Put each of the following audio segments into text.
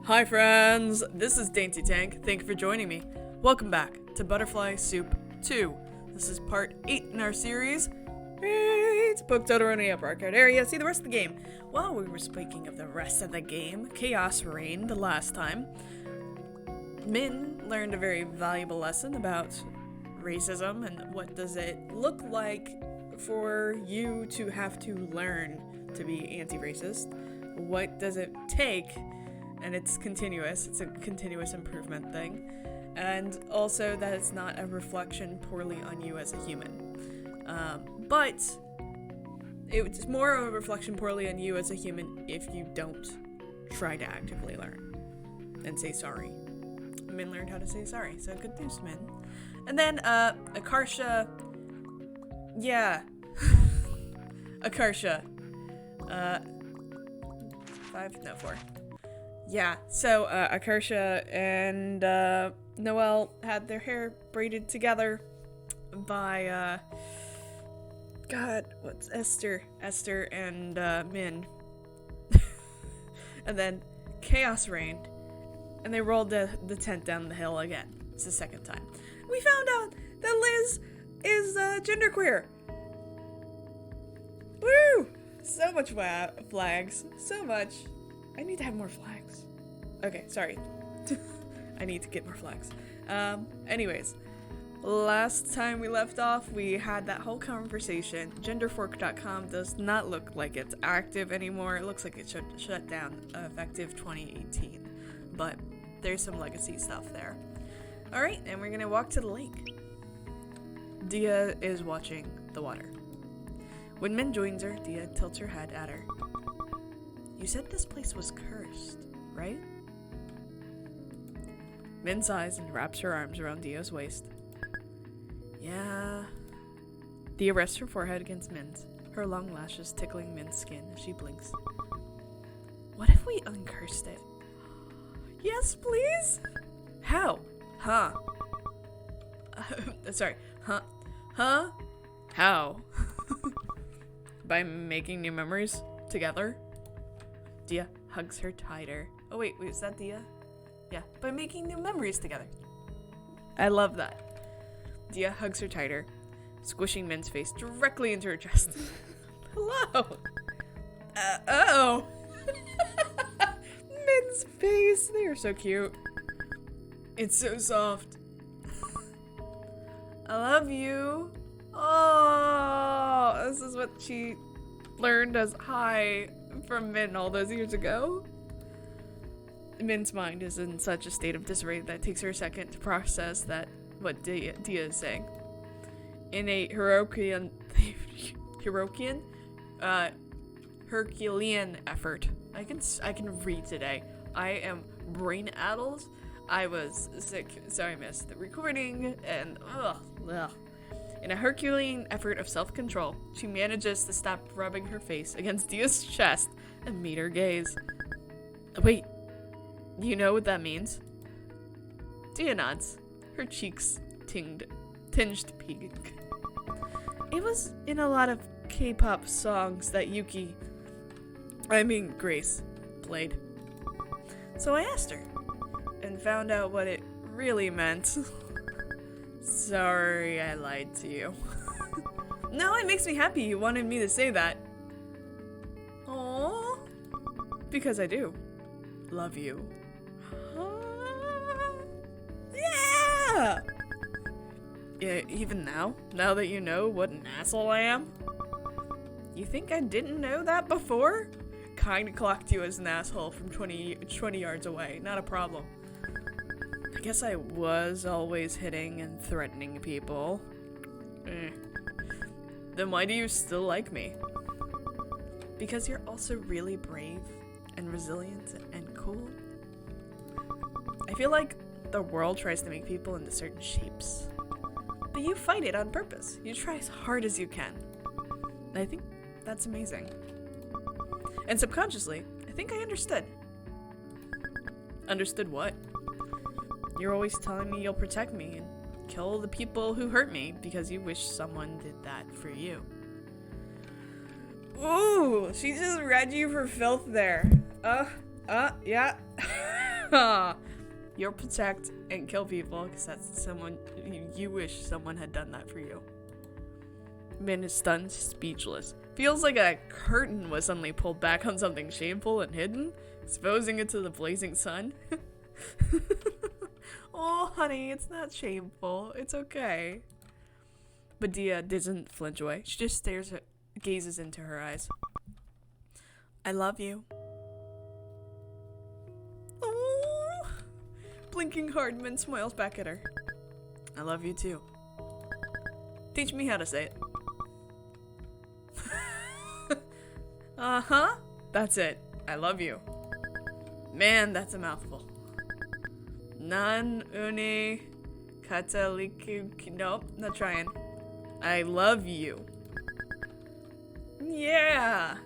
Hi friends, this is Dainty Tank. Thank you for joining me. Welcome back to Butterfly Soup 2. This is part 8 in our series. It's Poke Totodile Upper Arcade Area. See the rest of the game. While we were speaking of the rest of the game, chaos reigned the last time. Min learned a very valuable lesson about racism and what does it look like for you to have to learn to be anti-racist. What does it take? And it's continuous. It's a continuous improvement thing. And also that it's not a reflection poorly on you as a human. But it's more of a reflection poorly on you as a human if you don't try to actively learn and say sorry. Min learned how to say sorry, so good news, Min. And then, Akarsha. Yeah. Akarsha. 4. Yeah, so, Akarsha and, Noelle had their hair braided together by, what's Esther and, Min. And then chaos reigned, and they rolled the tent down the hill again. It's the second time. We found out that Liz is, genderqueer. Woo! So much flags. So much. I need to have more flags. Okay, sorry. I need to get more flags. Anyways. Last time we left off, we had that whole conversation. Genderfork.com does not look like it's active anymore. It looks like it should shut down effective 2018. But there's some legacy stuff there. Alright, and we're gonna walk to the lake. Diya is watching the water. When Min joins her, Diya tilts her head at her. You said this place was cursed, right? Min sighs and wraps her arms around Diya's waist. Yeah. Diya rests her forehead against Min's, her long lashes tickling Min's skin as she blinks. What if we uncursed it? Yes, please? How? Huh? Sorry. Huh? Huh? How? By making new memories together? Diya hugs her tighter. Oh wait, is that Diya? Yeah, by making new memories together. I love that. Diya hugs her tighter, squishing Min's face directly into her chest. Hello! Oh! Min's face, they are so cute. It's so soft. I love you. Oh, this is what she learned as hi from Min all those years ago. Min's mind is in such a state of disarray that it takes her a second to process that what Diya is saying. In a Herculean effort. I can read today. I am brain addled. I was sick, so I missed the recording, and ugh. In a Herculean effort of self-control, she manages to stop rubbing her face against Diya's chest and meet her gaze. Wait, you know what that means? Diya nods, her cheeks tinged pink. It was in a lot of K-pop songs that Grace, played. So I asked her, and found out what it really meant. Sorry I lied to you. No, it makes me happy you wanted me to say that. Aww. Because I do. Love you. Yeah! Yeah, even now that you know what an asshole I am? You think I didn't know that before? Kinda clocked you as an asshole from 20 yards away, not a problem. I guess I was always hitting and threatening people. Then why do you still like me? Because you're also really brave and resilient and cool. I feel like the world tries to make people into certain shapes. But you fight it on purpose. You try as hard as you can. And I think that's amazing. And subconsciously, I think I understood. Understood what? You're always telling me you'll protect me and kill the people who hurt me because you wish someone did that for you. Ooh, she just read you for filth there. Yeah. You'll protect and kill people because that's someone you wish someone had done that for you. Min is stunned, speechless. Feels like a curtain was suddenly pulled back on something shameful and hidden, exposing it to the blazing sun. Oh, honey, it's not shameful. It's okay. But Diya doesn't flinch away. She just gazes into her eyes. I love you. Oh. Blinking hard, Min smiles back at her. I love you too. Teach me how to say it. Uh-huh. That's it. I love you. Man, that's a mouthful. Nan uni kataliku. Nope, not trying. I love you. Yeah.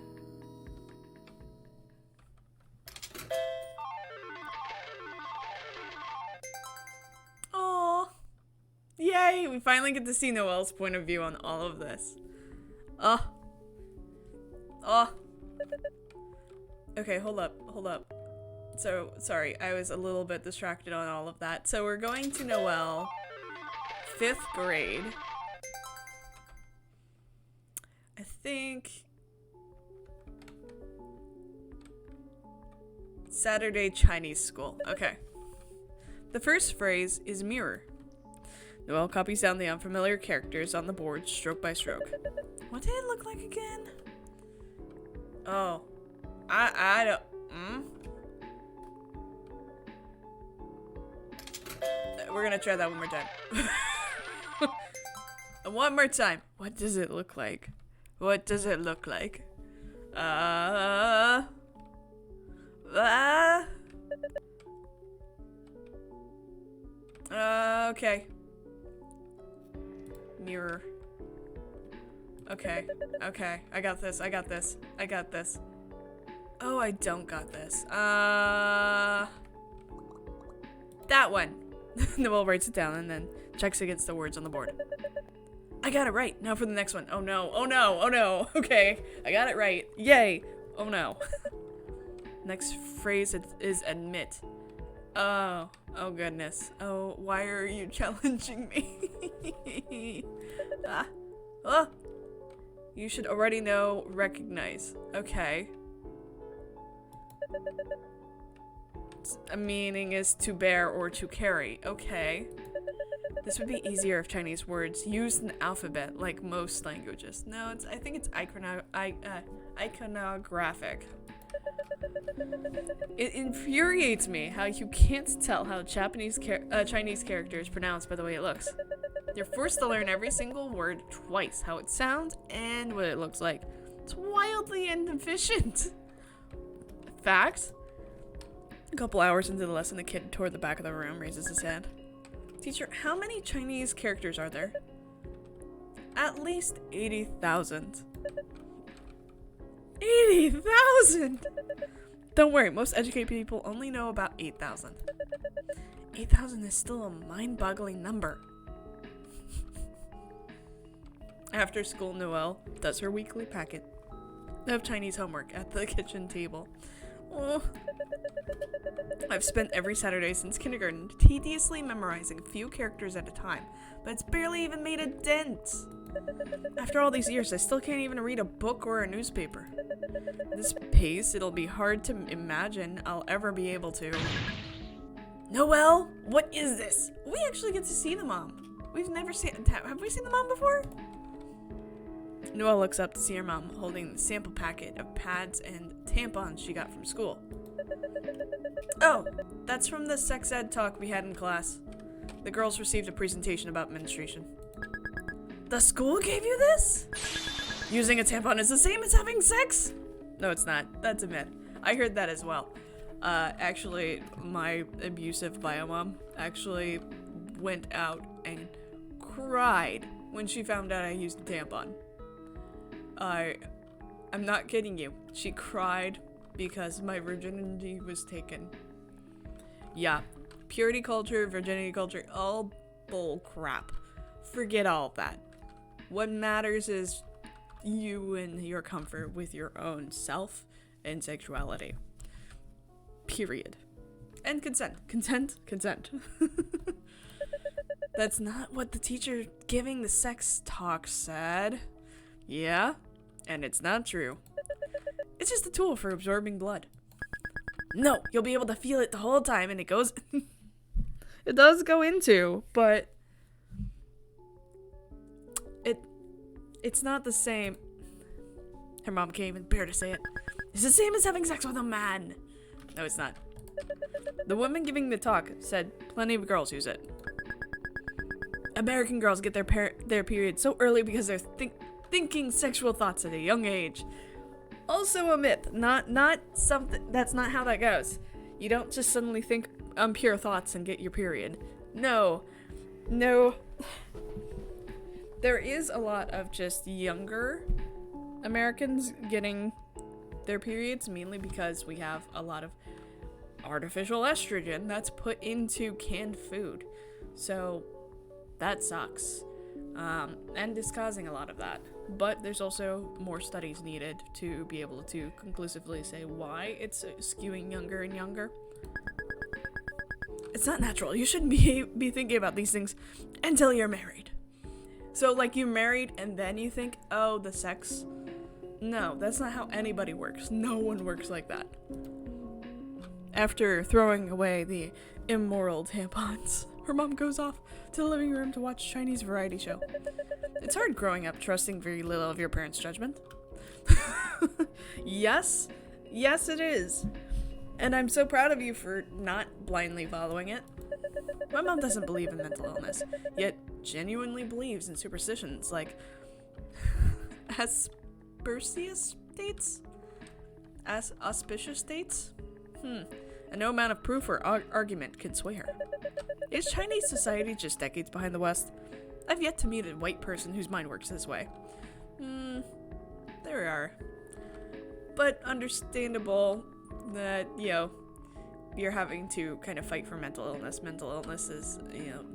Oh. Yay, we finally get to see Noelle's point of view on all of this. Oh. Oh. Okay, hold up. So, sorry, I was a little bit distracted on all of that. So we're going to Noelle, 5th grade. I think Saturday Chinese school. Okay. The first phrase is mirror. Noelle copies down the unfamiliar characters on the board stroke by stroke. What did it look like again? Oh. I don't... We're gonna try that one more time. One more time. What does it look like? What does it look like? Okay. Mirror. Okay. I got this. Oh, I don't got this. That one. Noelle writes it down and then checks against the words on the board. I got it right. Now for the next one. Oh no. Okay. I got it right. Yay. Oh no. Next phrase is admit. Oh goodness. Oh, why are you challenging me? You should already know, recognize. Okay. A meaning is to bear or to carry. Okay. This would be easier if Chinese words used an alphabet like most languages. No, I think it's iconographic. It infuriates me how you can't tell how Chinese character is pronounced by the way it looks. You're forced to learn every single word twice, how it sounds and what it looks like. It's wildly inefficient. Facts? A couple hours into the lesson, the kid toward the back of the room raises his hand. Teacher, how many Chinese characters are there? At least 80,000. 80,000! Don't worry, most educated people only know about 8,000. 8,000 is still a mind-boggling number. After school, Noelle does her weekly packet of Chinese homework at the kitchen table. Oh. I've spent every Saturday since kindergarten tediously memorizing a few characters at a time, but it's barely even made a dent. After all these years, I still can't even read a book or a newspaper. At this pace, it'll be hard to imagine I'll ever be able to. Noelle, what is this? We actually get to see the mom. We've never seen... Have we seen the mom before? Noelle looks up to see her mom holding the sample packet of pads and tampons she got from school. Oh, that's from the sex ed talk we had in class. The girls received a presentation about menstruation. The school gave you this? Using a tampon is the same as having sex? No, it's not. That's a myth. I heard that as well. Actually, my abusive bio mom actually went out and cried when she found out I used a tampon. I'm not kidding you. She cried because my virginity was taken. Yeah, purity culture, virginity culture, all bull crap. Forget all of that. What matters is you and your comfort with your own self and sexuality. Period. And consent. Consent. That's not what the teacher giving the sex talk said. Yeah, and it's not true. It's just a tool for absorbing blood. No, you'll be able to feel it the whole time, and it goes... it does go into, but... It's not the same. Her mom can't even bear to say it. It's the same as having sex with a man. No, it's not. The woman giving the talk said plenty of girls use it. American girls get their period so early because they're thinking sexual thoughts at a young age. Also a myth. Not something. That's not how that goes. You don't just suddenly think pure thoughts and get your period. No. There is a lot of just younger Americans getting their periods, mainly because we have a lot of artificial estrogen that's put into canned food. So that sucks. And is causing a lot of that. But there's also more studies needed to be able to conclusively say why it's skewing younger and younger. It's not natural. You shouldn't be thinking about these things until you're married. So, like, you're married and then you think, oh, the sex? No, that's not how anybody works. No one works like that. After throwing away the immoral tampons, her mom goes off to the living room to watch Chinese variety show. It's hard growing up trusting very little of your parents' judgment. Yes, it is. And I'm so proud of you for not blindly following it. My mom doesn't believe in mental illness, yet genuinely believes in superstitions like auspicious dates? Auspicious dates? And no amount of proof or argument can sway her. Is Chinese society just decades behind the West? I've yet to meet a white person whose mind works this way. There are. But understandable that, you're having to kind of fight for mental illness. Mental illness is,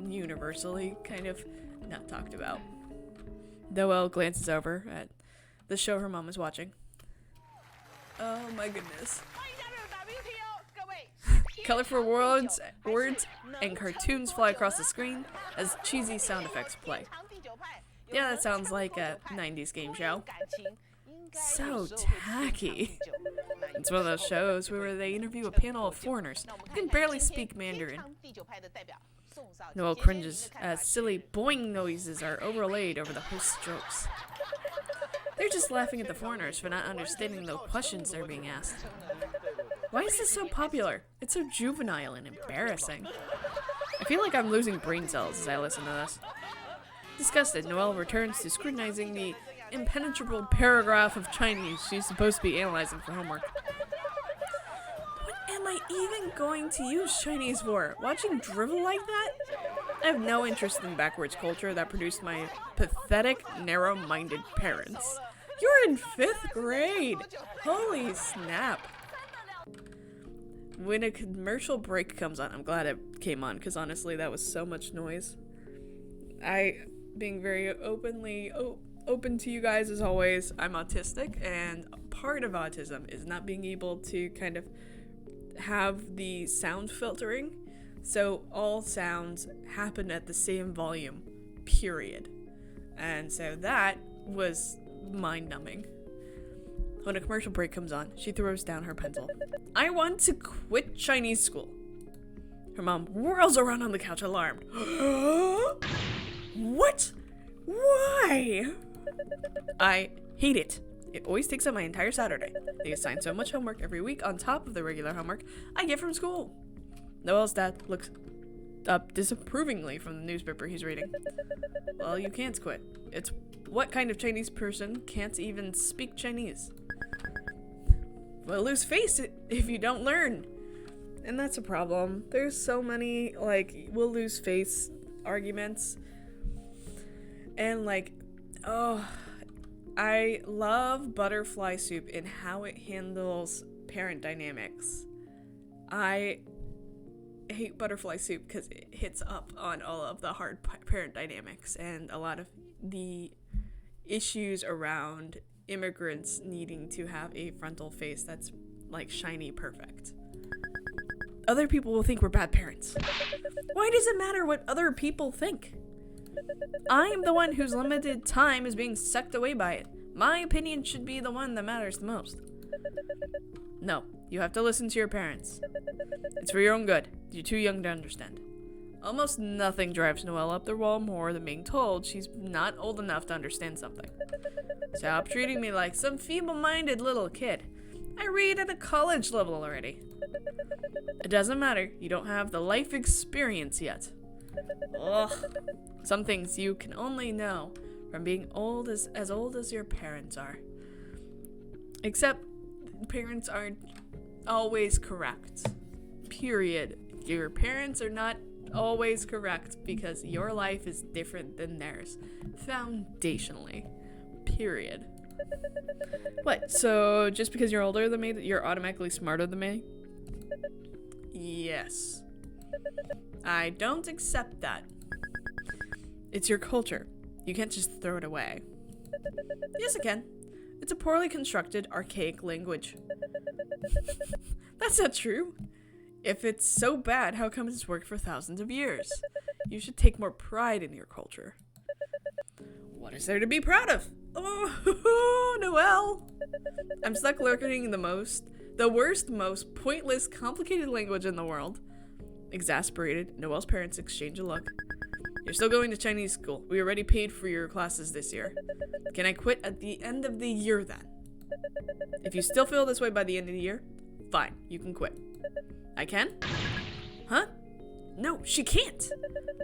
universally kind of not talked about. Noelle glances over at the show her mom is watching. Oh my goodness. Colorful words and cartoons fly across the screen as cheesy sound effects play. Yeah, that sounds like a 90s game show. So tacky. It's one of those shows where they interview a panel of foreigners who can barely speak Mandarin. Noelle cringes as silly boing noises are overlaid over the host's jokes. They're just laughing at the foreigners for not understanding the questions they're being asked. Why is this so popular? It's so juvenile and embarrassing. I feel like I'm losing brain cells as I listen to this. Disgusted, Noelle returns to scrutinizing the impenetrable paragraph of Chinese she's supposed to be analyzing for homework. What am I even going to use Chinese for? Watching drivel like that? I have no interest in backwards culture that produced my pathetic, narrow-minded parents. You're in 5th grade! Holy snap. When a commercial break comes on, I'm glad it came on, because honestly, that was so much noise. Being very open to you guys as always, I'm autistic, and part of autism is not being able to kind of have the sound filtering, so all sounds happen at the same volume, period. And so that was mind-numbing. When a commercial break comes on, she throws down her pencil. I want to quit Chinese school. Her mom whirls around on the couch, alarmed. What? Why? I hate it. It always takes up my entire Saturday. They assign so much homework every week on top of the regular homework I get from school. Noelle's dad looks up disapprovingly from the newspaper he's reading. Well, you can't quit. It's what kind of Chinese person can't even speak Chinese? Well, lose face if you don't learn. And that's a problem. There's so many, we'll lose face arguments. And, I love Butterfly Soup in how it handles parent dynamics. I hate Butterfly Soup because it hits up on all of the hard parent dynamics and a lot of the issues around immigrants needing to have a frontal face that's, shiny perfect. other people will think we're bad parents. Why does it matter what other people think? I'm the one whose limited time is being sucked away by it. My opinion should be the one that matters the most. No, you have to listen to your parents. It's for your own good. You're too young to understand. Almost nothing drives Noelle up the wall more than being told she's not old enough to understand something. Stop treating me like some feeble-minded little kid. I read at a college level already. It doesn't matter. You don't have the life experience yet. Ugh. Some things you can only know from being as old as your parents are. Except parents aren't always correct. Period. Your parents are not always correct because your life is different than theirs. Foundationally. Period. What? So just because you're older than me, you're automatically smarter than me? Yes. I don't accept that. It's your culture. You can't just throw it away. Yes, I can. It's a poorly constructed, archaic language. That's not true. If it's so bad, how come it's worked for thousands of years? You should take more pride in your culture. What is there to be proud of? Oh, Noelle! I'm stuck learning the worst, most pointless, complicated language in the world. Exasperated, Noelle's parents exchange a look. You're still going to Chinese school. We already paid for your classes this year. Can I quit at the end of the year then? If you still feel this way by the end of the year, fine, you can quit. I can? Huh? No, she can't.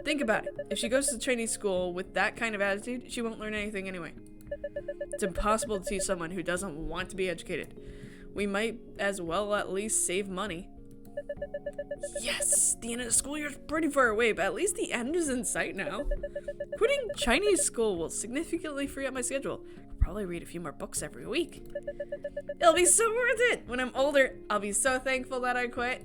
Think about it. If she goes to Chinese school with that kind of attitude, she won't learn anything anyway. It's impossible to teach someone who doesn't want to be educated. We might as well at least save money. Yes, the end of the school year is pretty far away, but at least the end is in sight now. Quitting Chinese school will significantly free up my schedule. I'll probably read a few more books every week. It'll be so worth it. When I'm older, I'll be so thankful that I quit.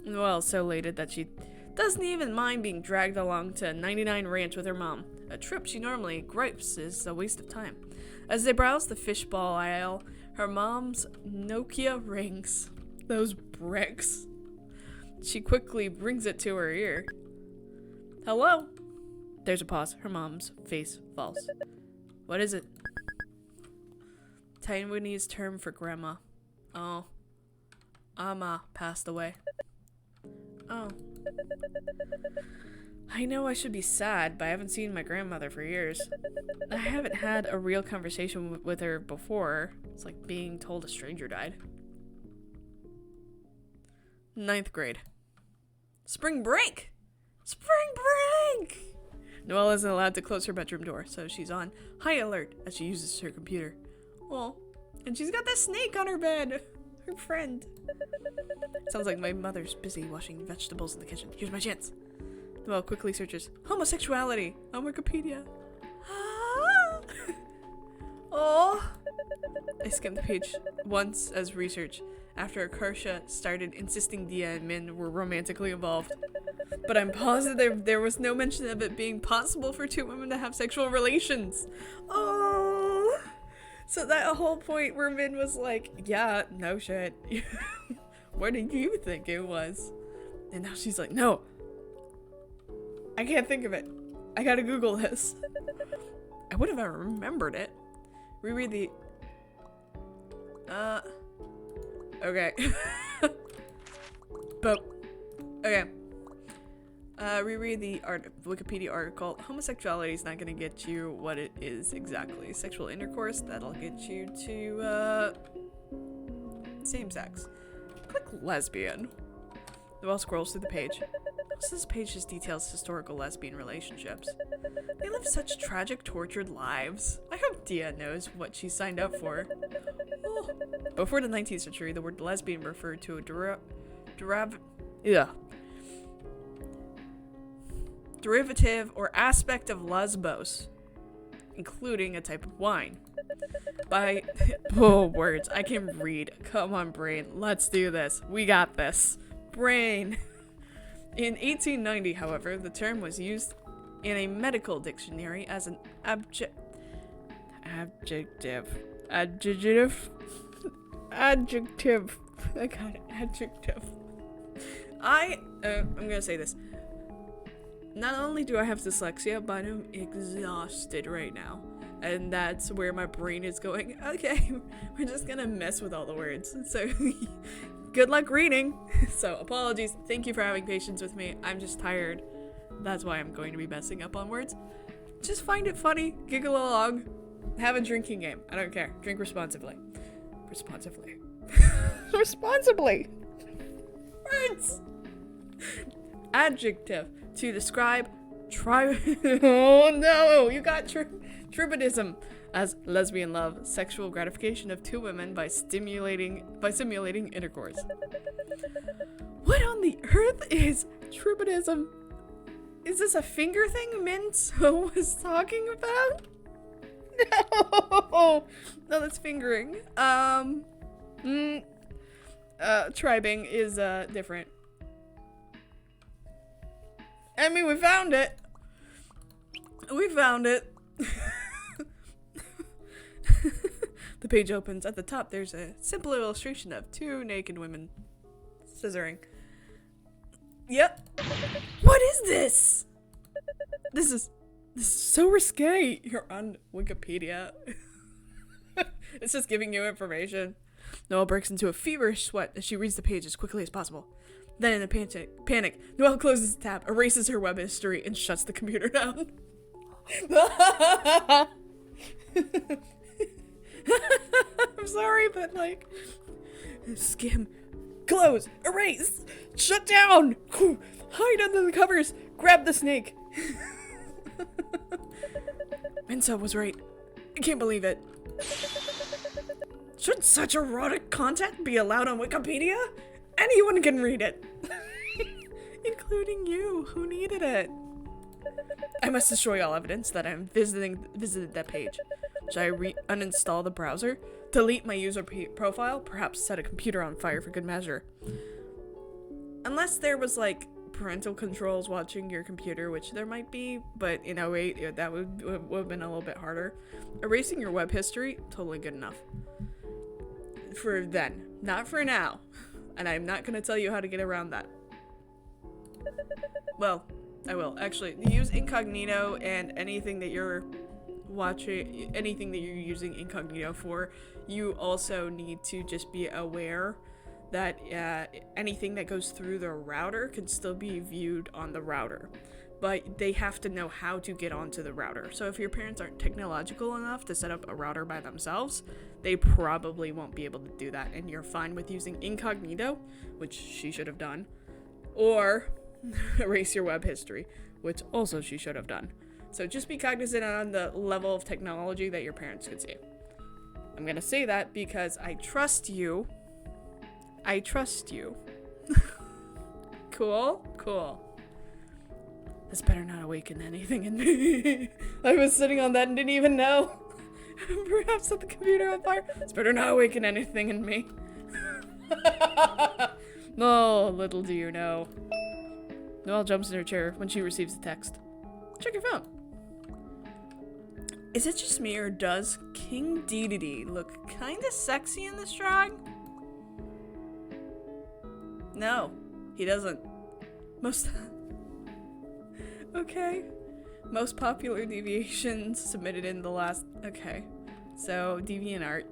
Well, so elated that she doesn't even mind being dragged along to 99 Ranch with her mom. A trip she normally gripes is a waste of time. As they browse the fishball aisle, her mom's Nokia rings. Those bricks. She quickly brings it to her ear. Hello? There's a pause. Her mom's face falls. What is it? Taiwanese term for grandma. Oh. Ama passed away. Oh. I know I should be sad, but I haven't seen my grandmother for years. I haven't had a real conversation with her before. It's like being told a stranger died. 9th grade. Spring break! Spring break! Noelle isn't allowed to close her bedroom door, so she's on high alert as she uses her computer. Oh, and she's got that snake on her bed. Her friend. Sounds like my mother's busy washing vegetables in the kitchen. Here's my chance. Noelle quickly searches homosexuality on Wikipedia. Oh. I skimmed the page once as research after Akarsha started insisting Diya and Min were romantically involved. But I'm positive there was no mention of it being possible for two women to have sexual relations. Oh. So that whole point where Min was like, yeah, no shit. What did you think it was? And now she's like, no. I can't think of it. I gotta Google this. I would have ever remembered it. Reread the... Okay. But... Okay. Reread the Wikipedia article. Homosexuality is not gonna get you what it is exactly. Sexual intercourse, that'll get you to, same sex. Click lesbian. Noelle scrolls through the page. This page just details historical lesbian relationships. They live such tragic, tortured lives. I hope Diya knows what she signed up for. Oh. Before the 19th century, the word lesbian referred to a derivative or aspect of lesbos, including a type of wine. Words, I can read. Come on, brain, let's do this. We got this. Brain. In 1890, however, the term was used in a medical dictionary as an adjective. I got adjective. I'm gonna say this. Not only do I have dyslexia, but I'm exhausted right now. And that's where my brain is going, okay, we're just gonna mess with all the words. So, good luck reading. So, apologies. Thank you for having patience with me. I'm just tired. That's why I'm going to be messing up on words. Just find it funny, giggle along, have a drinking game. I don't care. Drink responsibly. Responsibly. Responsibly. Words. Adjective. To describe oh no, you got tribadism as lesbian love, sexual gratification of two women by simulating intercourse. What on the earth is tribadism? Is this a finger thing Mint was talking about? No, that's fingering. Tribing is different. I mean, we found it. We found it. The page opens. At the top, there's a simple illustration of two naked women scissoring. Yep. What is this? This is so risque. You're on Wikipedia. It's just giving you information. Noelle breaks into a feverish sweat as she reads the page as quickly as possible. Then in a panic, Noelle closes the tab, erases her web history, and shuts the computer down. I'm sorry, but like, skim, close, erase, shut down, hide under the covers, grab the snake. Minso was right. I can't believe it. Should such erotic content be allowed on Wikipedia? Anyone can read it. Including you, who needed it. I must destroy all evidence that I visited that page. Should I uninstall the browser? Delete my user profile? Perhaps set a computer on fire for good measure. Unless there was like parental controls watching your computer, which there might be, but in 08 that would have been a little bit harder. Erasing your web history, totally good enough. For then, not for now. And I'm not going to tell you how to get around that. Well, I will. Actually, use incognito, and anything that you're watching, anything that you're using incognito for, you also need to just be aware that anything that goes through the router can still be viewed on the router. But they have to know how to get onto the router. So if your parents aren't technological enough to set up a router by themselves, they probably won't be able to do that. And you're fine with using incognito, which she should have done, or erase your web history, which also she should have done. So just be cognizant on the level of technology that your parents could see. I'm gonna say that because I trust you. I trust you. Cool? Cool. This better not awaken anything in me. I was sitting on that and didn't even know. Perhaps set the computer on fire. This better not awaken anything in me. Oh, little do you know. Noelle jumps in her chair when she receives the text. Check your phone. Is it just me, or does King Dedede look kinda sexy in this drawing? No, he doesn't. Okay. Most popular deviations submitted in the last... Okay. So, DeviantArt,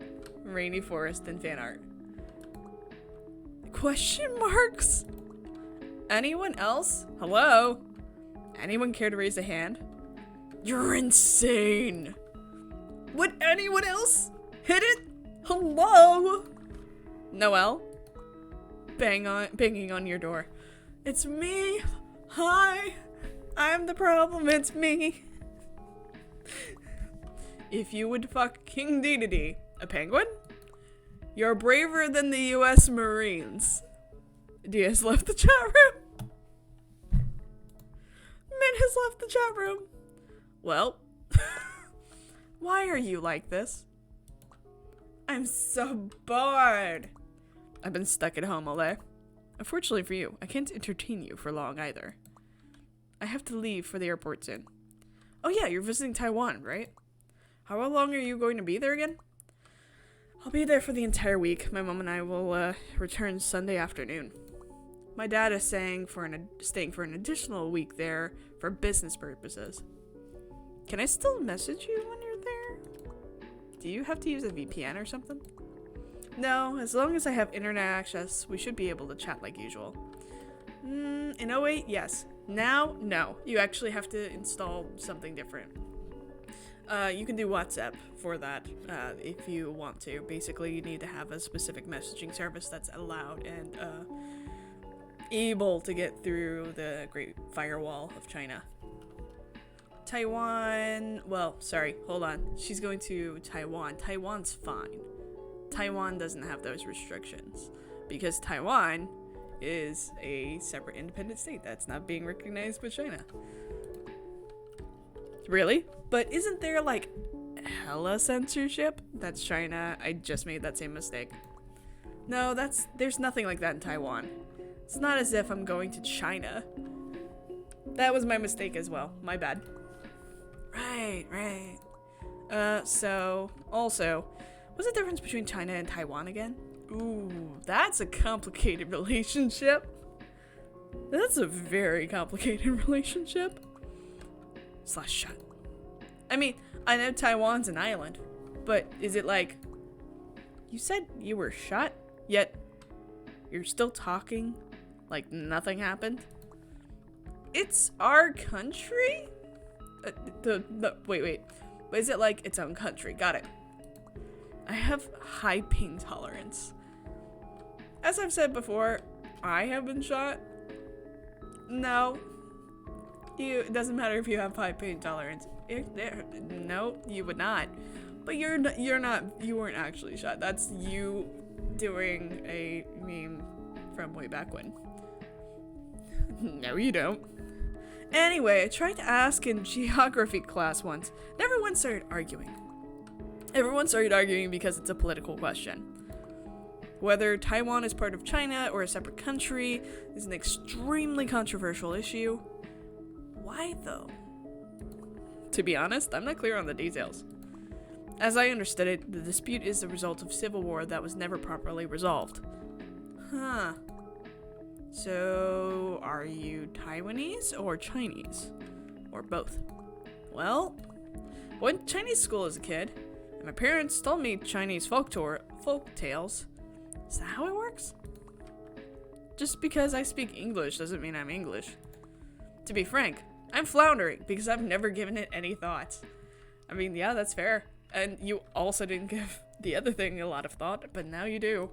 Rainy Forest, and fan art. Question marks? Anyone else? Hello? Anyone care to raise a hand? You're insane! Would anyone else hit it? Hello? Noelle? Banging on your door. It's me. Hi. I'm the problem. It's me. If you would fuck King Dedede, a penguin, you're braver than the U.S. Marines. Dia's left the chat room. Min has left the chat room. Well, why are you like this? I'm so bored. I've been stuck at home all day. Unfortunately for you, I can't entertain you for long either. I have to leave for the airport soon. Oh yeah, you're visiting Taiwan, right? How long are you going to be there again? I'll be there for the entire week. My mom and I will return Sunday afternoon. My dad is staying for an additional week there for business purposes. Can I still message you when you're there? Do you have to use a VPN or something? No, as long as I have internet access, we should be able to chat like usual. In 08, yes. Now, no. You actually have to install something different. You can do WhatsApp for that if you want to. Basically, you need to have a specific messaging service that's allowed and able to get through the Great Firewall of China. Taiwan, well, sorry, hold on. She's going to Taiwan. Taiwan's fine. Taiwan doesn't have those restrictions because Taiwan is a separate independent state that's not being recognized by China. Really? But isn't there like hella censorship? That's China. I just made that same mistake. No, there's nothing like that in Taiwan. It's not as if I'm going to China. That was my mistake as well. My bad. Right. So, also, what's the difference between China and Taiwan again? Ooh, that's a complicated relationship. That's a very complicated relationship. / shut. I mean, I know Taiwan's an island, but is it like, you said you were shut, yet you're still talking like nothing happened? It's our country? Wait. Is it like its own country? Got it. I have high pain tolerance. As I've said before, I have been shot. No. It doesn't matter if you have high pain tolerance. No, you would not. But you weren't actually shot. That's you doing a meme from way back when. No, you don't. Anyway, I tried to ask in geography class once, and everyone started arguing. Everyone started arguing because it's a political question. Whether Taiwan is part of China or a separate country is an extremely controversial issue. Why though? To be honest, I'm not clear on the details. As I understood it, the dispute is the result of civil war that was never properly resolved. Huh. So, are you Taiwanese or Chinese? Or both? Well, I went to Chinese school as a kid, and my parents told me Chinese folk tales. Is that how it works? Just because I speak English doesn't mean I'm English. To be frank, I'm floundering because I've never given it any thought. I mean, yeah, that's fair. And you also didn't give the other thing a lot of thought, but now you do.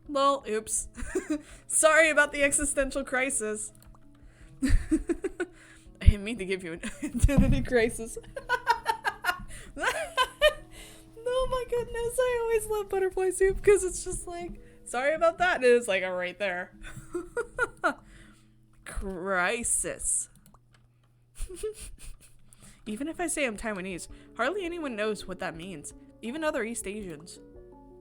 Lol, oops. Sorry about the existential crisis. I didn't mean to give you an identity crisis. Oh my goodness, I always love butterfly soup because it's just like, sorry about that, and it's like right there. Crisis. Even if I say I'm Taiwanese, hardly anyone knows what that means, even other East Asians.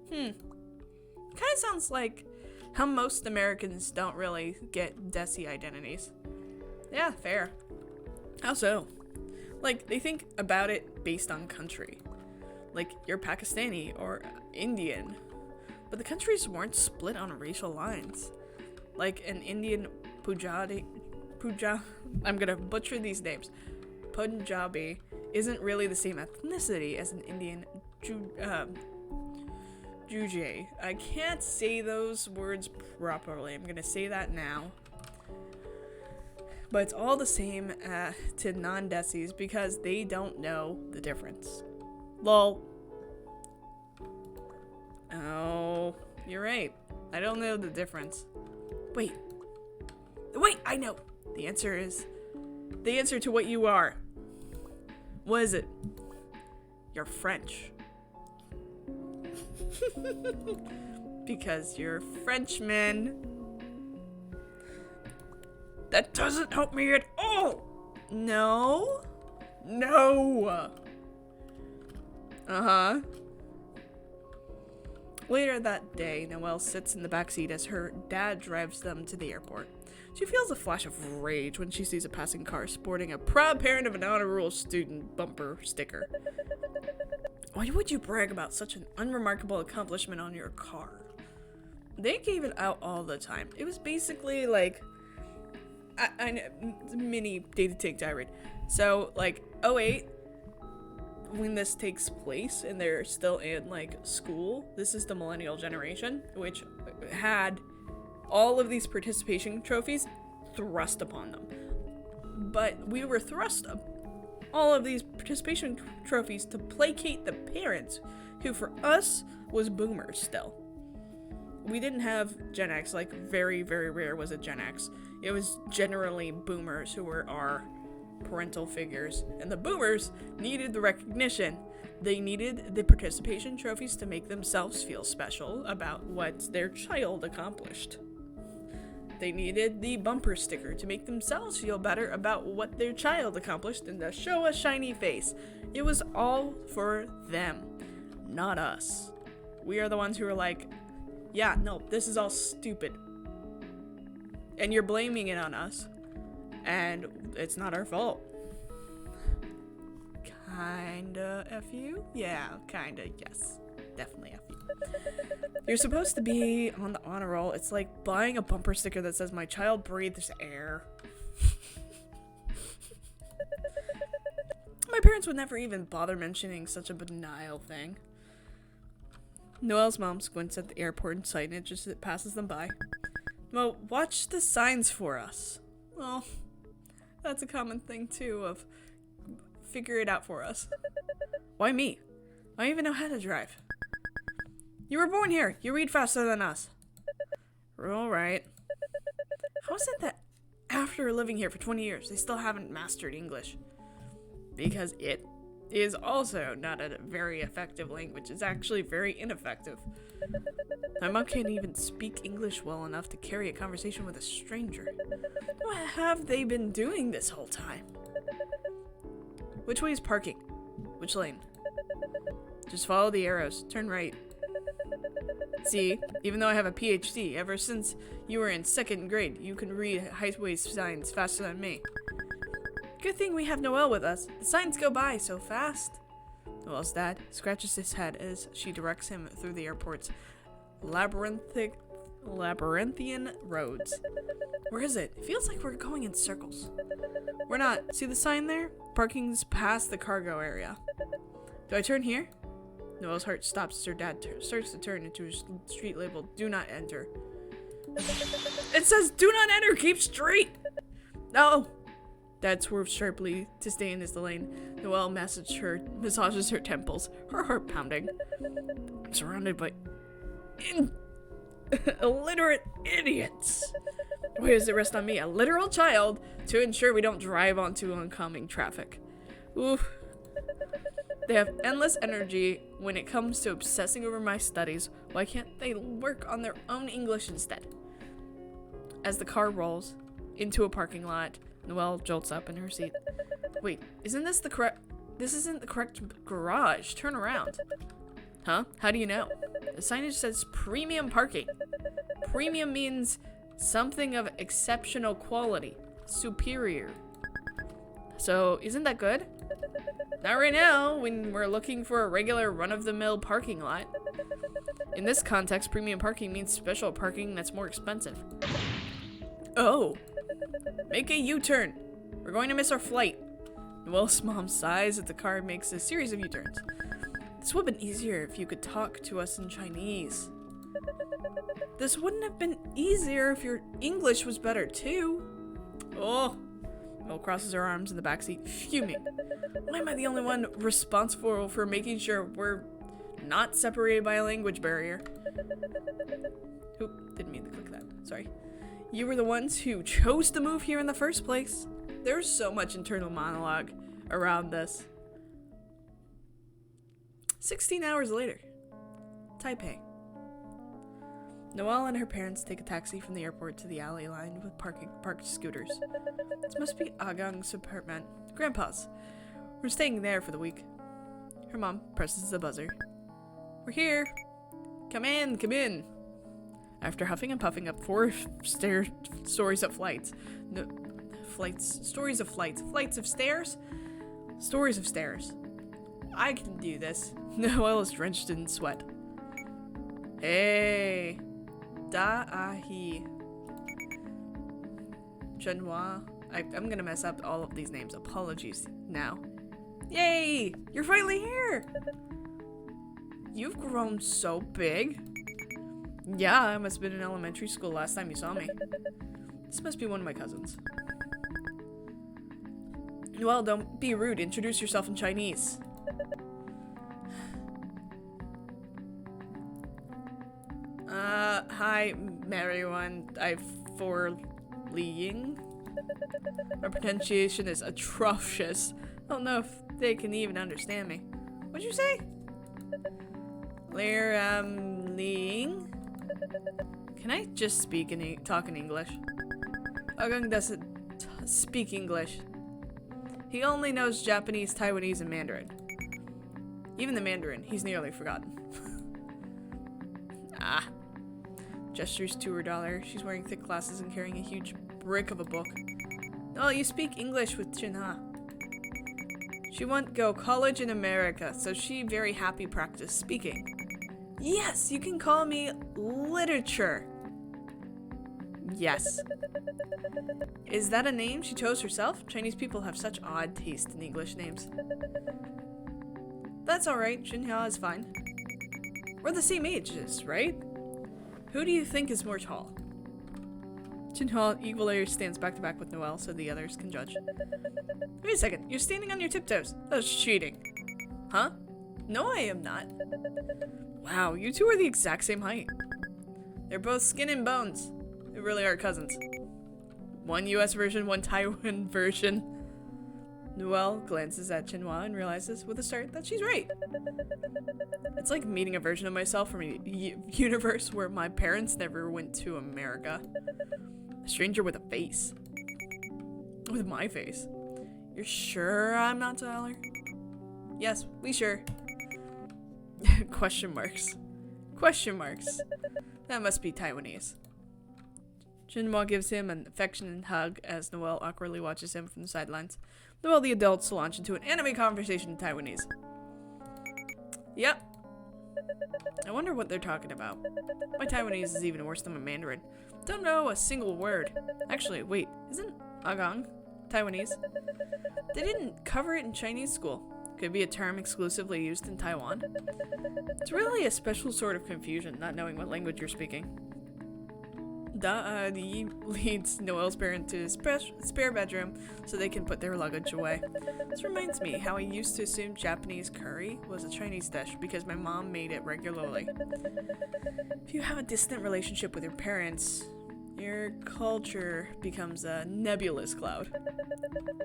Kind of sounds like how most Americans don't really get Desi identities. Yeah, fair. How so? Like, they think about it based on country. Like, you're Pakistani or Indian. But the countries weren't split on racial lines. Like, an Indian I'm gonna butcher these names. Punjabi isn't really the same ethnicity as an Indian Juge. I can't say those words properly. I'm gonna say that now. But it's all the same to non-Desis because they don't know the difference. Lol. Oh, you're right. I don't know the difference. Wait, I know. The answer to what you are. What is it? You're French. Because you're Frenchman. That doesn't help me at all. No. Uh-huh. Later that day, Noelle sits in the backseat as her dad drives them to the airport. She feels a flash of rage when she sees a passing car sporting a proud parent of an honor roll student bumper sticker. Why would you brag about such an unremarkable accomplishment on your car? They gave it out all the time. It was basically like a mini data take tirade. So like 08, when this takes place and they're still in like school, this is the millennial generation, which had all of these participation trophies thrust upon them. But we were thrust all of these participation trophies to placate the parents, who for us was boomers still. We didn't have Gen X, like very, very rare was it Gen X. It was generally boomers who were our parental figures. And the boomers needed the recognition. They needed the participation trophies to make themselves feel special about what their child accomplished. They needed the bumper sticker to make themselves feel better about what their child accomplished and to show a shiny face. It was all for them, not us. We are the ones who are like, yeah, no, this is all stupid. And you're blaming it on us. And it's not our fault. Kinda F you? Yeah, kinda, yes. Definitely F you. You're supposed to be on the honor roll. It's like buying a bumper sticker that says, my child breathes air. My parents would never even bother mentioning such a banal thing. Noelle's mom squints at the airport and signage as it passes them by. Well, watch the signs for us. Well, that's a common thing too, of figure it out for us. Why me? I don't even know how to drive. You were born here. You read faster than us. Alright. How is it that after living here for 20 years, they still haven't mastered English? Because it is also not a very effective language. It's actually very ineffective. My mom can't even speak English well enough to carry a conversation with a stranger. What have they been doing this whole time? Which way is parking? Which lane? Just follow the arrows. Turn right. See, even though I have a PhD, ever since you were in 2nd grade, you can read highway signs faster than me. Good thing we have Noelle with us. The signs go by so fast. Noelle's dad scratches his head as she directs him through the airport's labyrinthian roads. Where is it? It feels like we're going in circles. We're not. See the sign there? Parking's past the cargo area. Do I turn here? Noelle's heart stops as her dad starts to turn into a street labeled "Do Not Enter." It says "Do Not Enter. Keep straight." No. Dad swerves sharply to stay in his lane. Noelle massages her temples, her heart pounding. I'm surrounded by illiterate idiots. Why does it rest on me, a literal child, to ensure we don't drive onto oncoming traffic? Oof. They have endless energy when it comes to obsessing over my studies. Why can't they work on their own English instead? As the car rolls into a parking lot, Noelle jolts up in her seat. Wait, isn't this the correct... This isn't the correct garage. Turn around. Huh? How do you know? The signage says premium parking. Premium means something of exceptional quality. Superior. So, isn't that good? Not right now, when we're looking for a regular run-of-the-mill parking lot. In this context, premium parking means special parking that's more expensive. Oh. Make a U-turn. We're going to miss our flight. Noelle's mom sighs as the car makes a series of U-turns. This would have been easier if you could talk to us in Chinese. This wouldn't have been easier if your English was better too. Oh. Noelle crosses her arms in the backseat, fuming. Why am I the only one responsible for making sure we're not separated by a language barrier? Oop, didn't mean to click that. Sorry. You were the ones who chose to move here in the first place. There's so much internal monologue around this. 16 hours later, Taipei. Noelle and her parents take a taxi from the airport to the alley lined with parked scooters. This must be Agang's apartment. Grandpa's. We're staying there for the week. Her mom presses the buzzer. We're here. Come in, come in. After huffing and puffing up 4 stories of flights. No, flights. Stories of flights. Flights of stairs? Stories of stairs. I can do this. Noelle is drenched in sweat. Hey. Da-ah-he. Chenhua. I'm gonna mess up all of these names. Apologies now. Yay! You're finally here! You've grown so big. Yeah, I must have been in elementary school last time you saw me. This must be one of my cousins. Well, don't be rude. Introduce yourself in Chinese. Hi, everyone. I'm for Li Ying. My pronunciation is atrocious. I don't know if they can even understand me. What'd you say? Li Ying? Can I just talk in English? Agang doesn't speak English. He only knows Japanese, Taiwanese, and Mandarin. Even the Mandarin, he's nearly forgotten. Gestures to her daughter. She's wearing thick glasses and carrying a huge brick of a book. Oh, you speak English with Chinha. She won't go college in America, so she very happy practice speaking. Yes, you can call me literature. Yes. Is that a name she chose herself? Chinese people have such odd taste in English names. That's alright, Xinhua is fine. We're the same ages, right? Who do you think is more tall? Xinhua equally stands back to back with Noelle so the others can judge. Wait a second, you're standing on your tiptoes. That's cheating. Huh? No, I am not. Wow, you two are the exact same height. They're both skin and bones. They really are cousins. One US version, one Taiwan version. Noelle glances at Xinhua and realizes with a start that she's right. It's like meeting a version of myself from a universe where my parents never went to America. A stranger with a face. With my face. You're sure I'm not Tyler? Yes, we sure. Question marks. Question marks. That must be Taiwanese. Xinhua gives him an affectionate hug as Noelle awkwardly watches him from the sidelines. Noelle the adults launch into an anime conversation in Taiwanese. Yep. I wonder what they're talking about. My Taiwanese is even worse than my Mandarin. Don't know a single word. Actually, wait, isn't Agang Taiwanese? They didn't cover it in Chinese school. Could be a term exclusively used in Taiwan. It's really a special sort of confusion, not knowing what language you're speaking. Yi leads Noelle's parent to his spare bedroom so they can put their luggage away. This reminds me how I used to assume Japanese curry was a Chinese dish because my mom made it regularly. If you have a distant relationship with your parents, your culture becomes a nebulous cloud.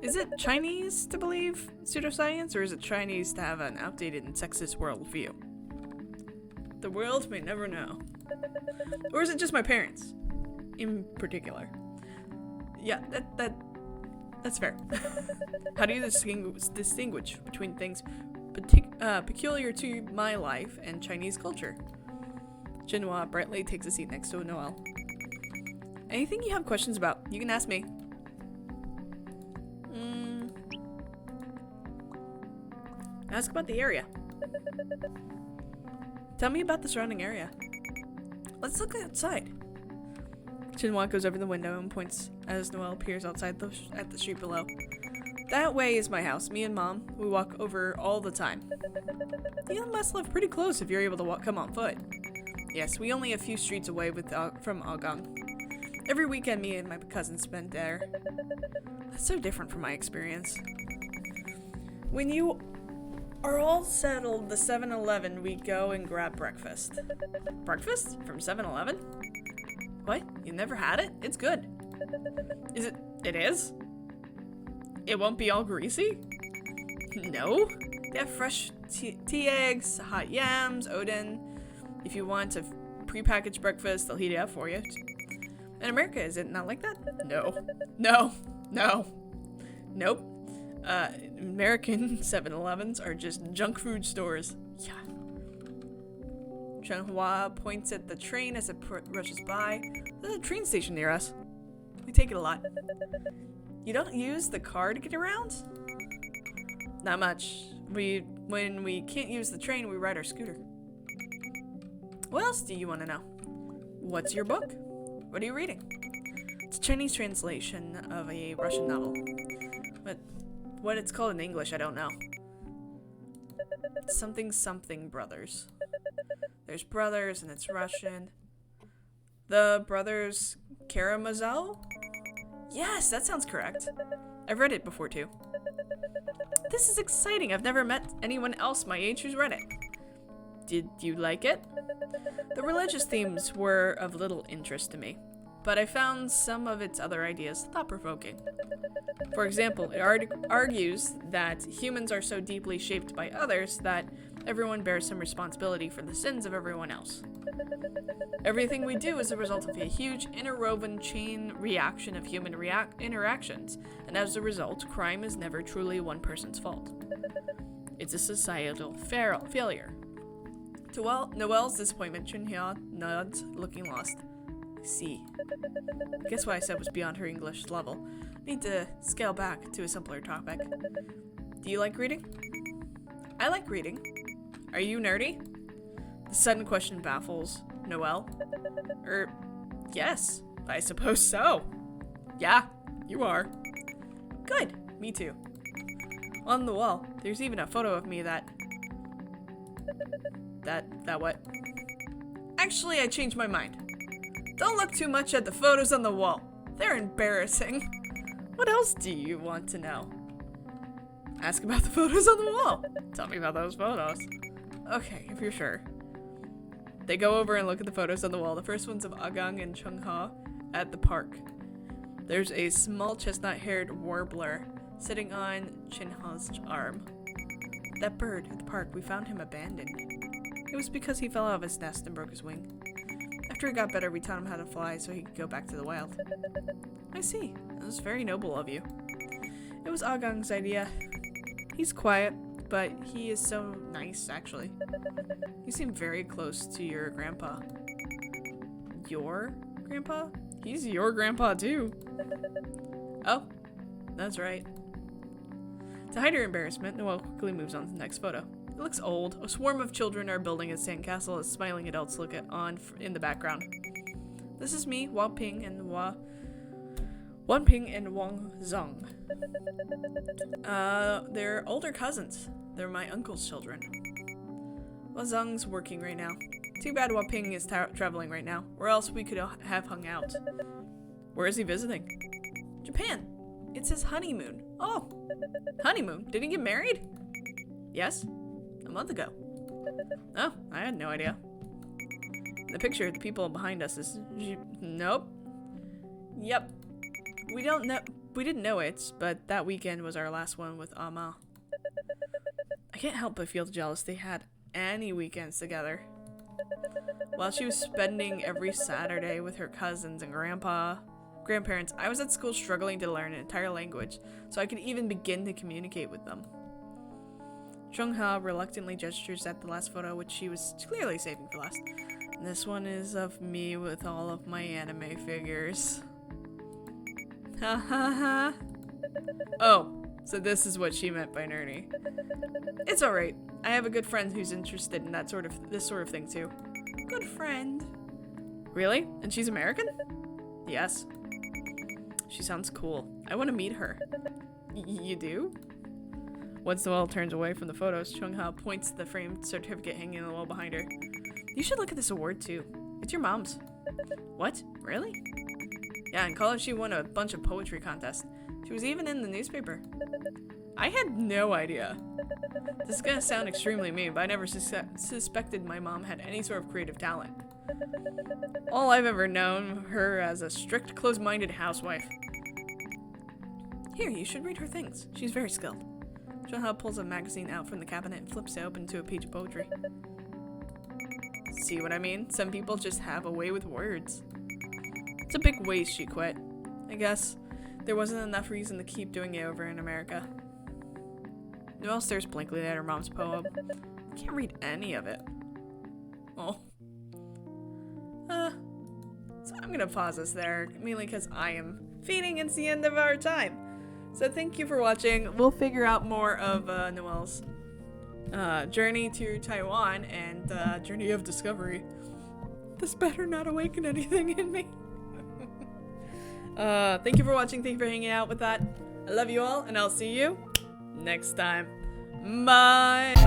Is it Chinese to believe pseudoscience, or is it Chinese to have an outdated and sexist worldview? The world may never know. Or is it just my parents? In particular. Yeah, that's fair. How do you distinguish between things peculiar to my life and Chinese culture? Xinhua brightly takes a seat next to Noelle. Anything you have questions about, you can ask me. Ask about the area. Tell me about the surrounding area. Let's look outside. Xinhua goes over the window and points as Noelle peers outside at the street below. That way is my house. Me and Mom, we walk over all the time. You must live pretty close if you're able to come on foot. Yes, we only a few streets away from Agang. Every weekend, me and my cousins spend there. That's so different from my experience. When you are all settled, the 7-Eleven, we go and grab breakfast. Breakfast? From 7-Eleven? What? You never had it? It's good. Is it? It is? It won't be all greasy? No. They have fresh tea eggs, hot yams, oden. If you want a prepackaged breakfast, they'll heat it up for you. In America, is it not like that? No. No. No. Nope. American 7-Elevens are just junk food stores. Yeah. Xinhua points at the train as it rushes by. There's a train station near us. We take it a lot. You don't use the car to get around? Not much. When we can't use the train, we ride our scooter. What else do you want to know? What's your book? What are you reading? It's a Chinese translation of a Russian novel. But what it's called in English, I don't know. Something something brothers. There's brothers and it's Russian. The Brothers Karamazov? Yes, that sounds correct. I've read it before too. This is exciting. I've never met anyone else my age who's read it. Did you like it? The religious themes were of little interest to me, but I found some of its other ideas thought-provoking. For example, it argues that humans are so deeply shaped by others that everyone bears some responsibility for the sins of everyone else. Everything we do is a result of a huge interwoven chain reaction of human interactions, and as a result, crime is never truly one person's fault. It's a societal failure. To Noelle's disappointment, Chunhya nods, looking lost. I see. I guess what I said was beyond her English level. Need to scale back to a simpler topic. Do you like reading? I like reading. Are you nerdy? The sudden question baffles Noelle. Yes, I suppose so. Yeah, you are. Good, me too. On the wall, there's even a photo of me that what? Actually, I changed my mind. Don't look too much at the photos on the wall. They're embarrassing. What else do you want to know? Ask about the photos on the wall. Tell me about those photos. Okay, if you're sure. They go over and look at the photos on the wall. The first one's of Agang and Chungha at the park. There's a small chestnut-haired warbler sitting on Chinha's arm. That bird at the park, we found him abandoned. It was because he fell out of his nest and broke his wing. After he got better, we taught him how to fly so he could go back to the wild. I see. That was very noble of you. It was Agang's idea. He's quiet, but he is so nice, actually. You seem very close to your grandpa. Your grandpa? He's your grandpa, too. Oh, that's right. To hide her embarrassment, Noelle quickly moves on to the next photo. It looks old. A swarm of children are building a sandcastle as smiling adults look on in the background. This is me, Wanping and Wang Zong. They're older cousins. They're my uncle's children. Wang Zong's working right now. Too bad Wanping is traveling right now, or else we could have hung out. Where is he visiting? Japan. It's his honeymoon. Oh, honeymoon? Did he get married? Yes. A month ago. Oh, I had no idea. In the picture, the people behind us is... Nope. Yep. We didn't know it, but that weekend was our last one with Ama. I can't help but feel jealous they had any weekends together. While she was spending every Saturday with her cousins and grandparents, I was at school struggling to learn an entire language, so I could even begin to communicate with them. Chungha reluctantly gestures at the last photo, which she was clearly saving for last. And this one is of me with all of my anime figures. Ha ha ha. Oh, so this is what she meant by nerdy. It's alright. I have a good friend who's interested in this sort of thing too. Good friend. Really? And she's American? Yes. She sounds cool. I want to meet her. You do? Once Noelle turns away from the photos, Chungha points to the framed certificate hanging on the wall behind her. You should look at this award too. It's your mom's. What? Really? Yeah, in college she won a bunch of poetry contests. She was even in the newspaper. I had no idea. This is gonna sound extremely mean, but I never suspected my mom had any sort of creative talent. All I've ever known her as a strict, closed-minded housewife. Here, you should read her things. She's very skilled. Chungha pulls a magazine out from the cabinet and flips it open to a page of poetry. See what I mean? Some people just have a way with words. It's a big waste she quit. I guess there wasn't enough reason to keep doing it over in America. Noelle stares blankly at her mom's poem. I can't read any of it. Oh. So I'm gonna pause us there, mainly because I am feeding. It's the end of our time. So thank you for watching. We'll figure out more of Noelle's journey to Taiwan and journey of discovery. This better not awaken anything in me. Thank you for watching. Thank you for hanging out with that. I love you all, and I'll see you next time. Bye.